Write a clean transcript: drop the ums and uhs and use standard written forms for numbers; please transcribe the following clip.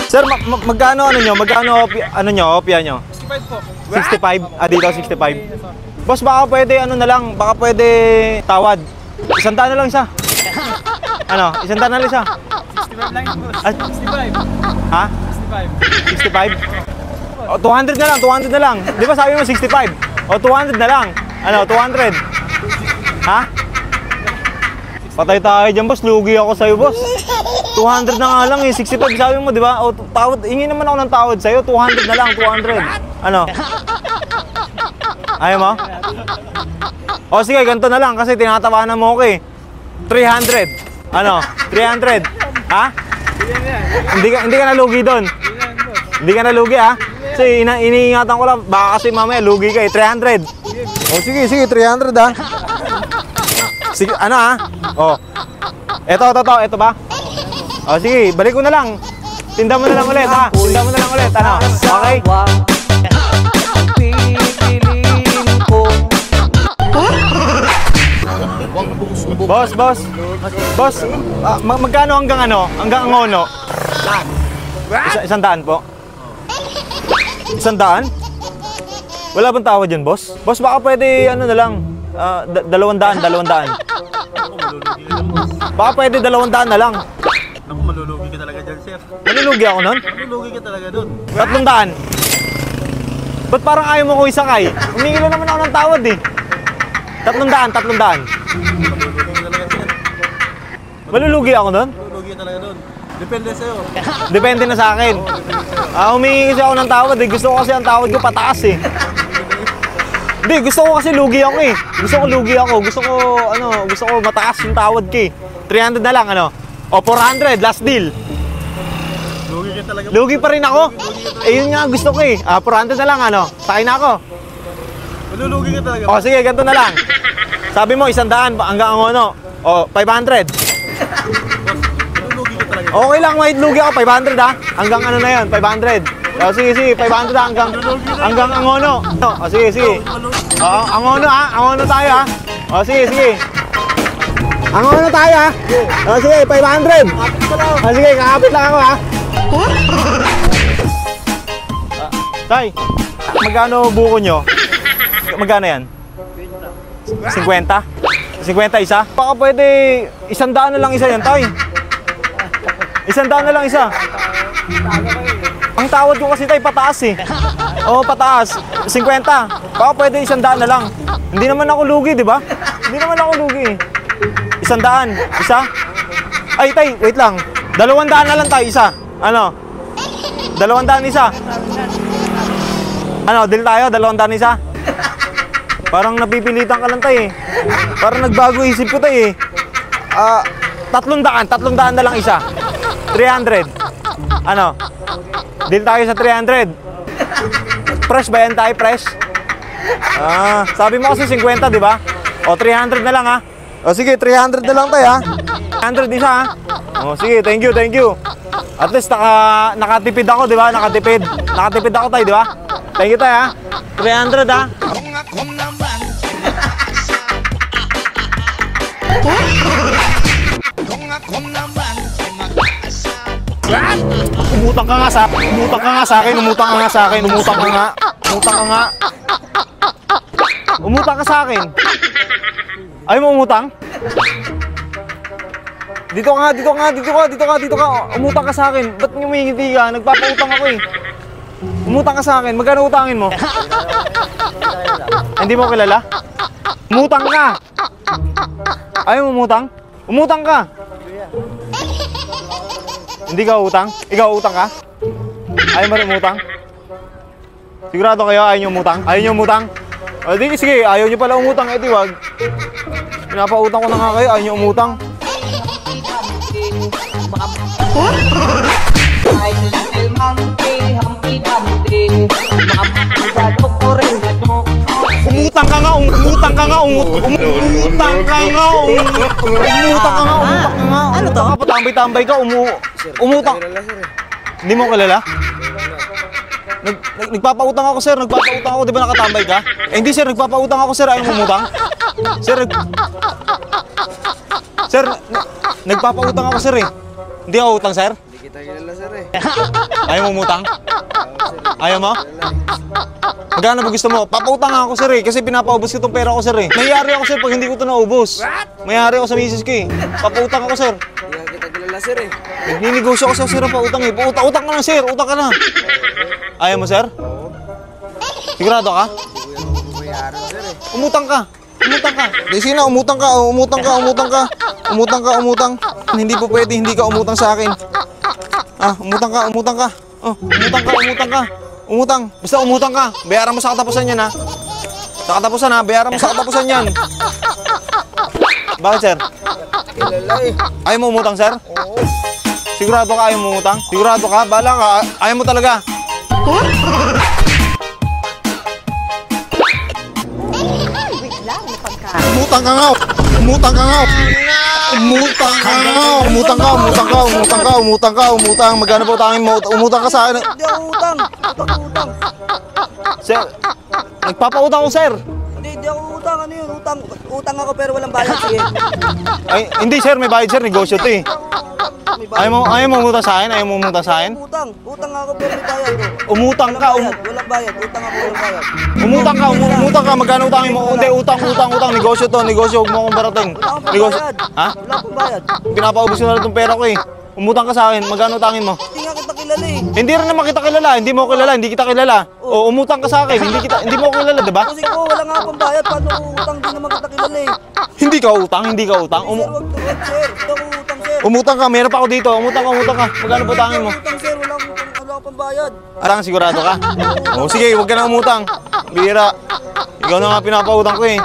Sir, magkano ano nyo? Magkano opya nyo? 65 po. 65? Ah, dito 65. Boss, baka pwede ano na lang, baka pwede tawad. 100 na lang siya. Ano? 100 na lang siya. 65 lang yun, boss. 65. Ha? 65? 65? O, 200 na lang, 200 na lang. Di ba sabi mo 65? O, 200 na lang. Ano, 200? Ha? Patay tayo dyan, boss. Lugi ako sa'yo, boss. 200 na nga lang eh. 65 sabi mo, di ba? O, tawad. Hingi naman ako ng tawad sa'yo. 200 na lang, 200. Ano? Ayaw mo? O, sige, ganito na lang kasi tinatawanan mo ako eh. 300. Ano? 300. Ha? Hindi ka nalugi doon. Hindi ka nalugi, ha? Kasi iniingatan ko lang. Baka kasi mamaya lugi ka eh. 300. O, sige, 300, ha? Sige, ano, ha? O. Ito ba? O, sige, balik ko na lang. Tinda mo na lang ulit, ha? Tinda mo na lang ulit, ano? Okay? Boss, magkano hanggang ano? Hanggang Angono? 100 po? 100? Wala bang tawad dyan, boss? Boss, baka pwede ano na lang, 200. Baka pwede 200 na lang. Ako, malulugi ka talaga dyan, sir. Malulugi ako nun? Malulugi ka talaga dun. 300? Ba't parang ayaw mo ko isakay? Humingi na naman ako ng tawad eh. 300. Malulugi ako nun? Malulugi ka talaga dun. Depende sa'yo. Depende na sa akin. Humingi kasi ako ng tawad eh. Gusto ko kasi ang tawad ko pataas eh. Hindi, gusto ko kasi lugi ako eh. Gusto ko mataas yung tawad ko eh. 300 na lang ano? O 400, last deal. Lugi ka talaga. Lugi pa rin ako. Eh yun nga gusto ko eh. 400 na lang ano? Sakay na ako. Malulugi ka talaga. O sige, ganito na lang. Sabi mo 100 hanggang ano? O 500. Malulugi ka talaga. Okay lang, may lugi ako 500 ha. Hanggang ano na yun, 500. O sige, 500 hanggang Angono. O sige. O, Angono ha, Angono tayo ha. O sige. Angono tayo ha. O sige, 500. O sige, kakapit lang ako ha. Tay, magkano buko nyo? Magkano yan? 50? 50 isa? Baka pwede 100 na lang isa yan, tay. 100 na lang isa. Ang tawad ko kasi tay pataas eh. Oo, pataas. 50. Baka pwede 100 na lang. Hindi naman ako lugi, di ba? Hindi naman ako lugi. 100. Isa? Ay, tay, wait lang. 200 na lang tayo, isa. Ano? 200 isa. Ano, deal tayo? 200 isa? Parang napipilitan ka lang tay eh. Parang nagbago isip ko tay eh. 300 na lang isa. 300. Ano? Deal tayo sa 300. Fresh ba yan tayo? Fresh? Sabi mo kasi 50, di ba? O, 300 na lang ha. O, sige, 300 na lang tayo ha. 300 isa ha. O, sige, thank you. At least nakatipid ako, di ba? Nakatipid ako tayo, di ba? Thank you tayo ha. 300 ha. Umutang ka nga sa akin. Umutang ka sa akin. Ayaw mo umutang? Dito ka. Umutang ka sa akin. Ba't ngumingiti ka? Nagpapautang ako eh. Umutang ka sa akin. Magkano utangin mo? Hindi mo kilala? Umutang ka. Ayaw mo umutang? Umutang ka. Hindi ka utang? Ikaw utang ka? Ayaw mo rin umutang? Sigurado kayo ayaw nyo umutang? Ayaw nyo umutang? O di sige, ayaw nyo pala umutang. Eh di wag. Pinapautang ko na nga kayo, ayaw nyo umutang. Umutang ka nga. Ano to? Tambay-tambay ka, umutang. Hindi mo kilala? Nagpapautang ako, sir. Di ba nakatambay ka? Eh hindi, sir. Nagpapautang ako, sir. Ayaw mo umutang? Sir, nagpapautang ako, sir eh. Hindi ako utang, sir? Hindi kita kilala, sir eh. Ayaw mo umutang? Sir, Ayaw mo? Magkano ba gusto mo? Papautang ako, sir eh. Kasi pinapaubos ko itong pera ko, sir eh. Mayari ako, sir, pag hindi ko ito naubos. Mayari ako sa misis ko eh. Papautang ako, sir. Hindi nga kita kilala, sir eh. Nagninegosyo ako sa sir pa utang eh. Utang ka na, sir. Utang ka na. Ayaw mo, sir? Sigurado ka? Hindi ko yung bumayari, sir eh. Umutang ka. Umutang ka. Sige na, umutang ka. Umutang ka, umutang ka. Umutang ka, umutang. Hindi po pwede, hindi ka umutang sa akin. Ah, umutang ka, umutang ka. Oh, umutang ka, umutang ka. Umutang. Basta umutang ka. Bayaran mo sa katapusan yan, ha? Sa katapusan, ha? Bayaran mo sa katapusan yan. Bakit, sir? Kilala eh. Ayaw mo umutang, sir? Oo. Sigurado ka ayaw mo umutang? Sigurado ka? Bahala ka. Ayaw mo talaga. Umutang ka nga. Umutang ka nga. Umutang ka nga. Umutang ka, umutang ka, umutang ka, umutang ka, umutang. Magkano po utangin mo? Umutang ka sa akin. Hindi ako utang. Utang. Sir, nagpapautang ko, sir. Hindi ako utang. Ano yun? Utang ako pero walang bayad. Sige. Ay, hindi, sir. May bayad, sir. Negosyo to eh. May bayad. Ayaw mo umutang sa akin? Ayaw mo umutang sa akin? Utang ako pero may bayad. Umutang ka. Walang bayad. Utang ako walang bayad. Umutang ka, umutang ka. Magkano utangin mo? Hindi, utang. Negosyo to. Negosyo. Huwag mo akong barating. Wala akong Negosyo. bayad. Ha? Wala akong bayad. Pinapaubos ko na rin itong pera ko eh. Umutang ka sa akin. Magkano utangin mo? Hindi nga kita kilala eh. Hindi rin naman kita kilala. Hindi mo ako kilala. Hindi kita kilala. O, umutang ka sa akin. Hindi mo ako kilala, di ba? Kasi ko wala nga akong bayad. Paano ko utang? Di naman kita kilala eh. Hindi ka utang. Hindi ka utang. Sir, wag sir. Hindi ako utang sir. Umutang ka. Meron pa ako dito. Umutang ka. Magkano po utangin mo? Utang sir. Wala akong pambayad. Arang, sigurado ka? O, sige. Huwag ka na umutang. Bira. Ikaw na nga pinapautang ko eh.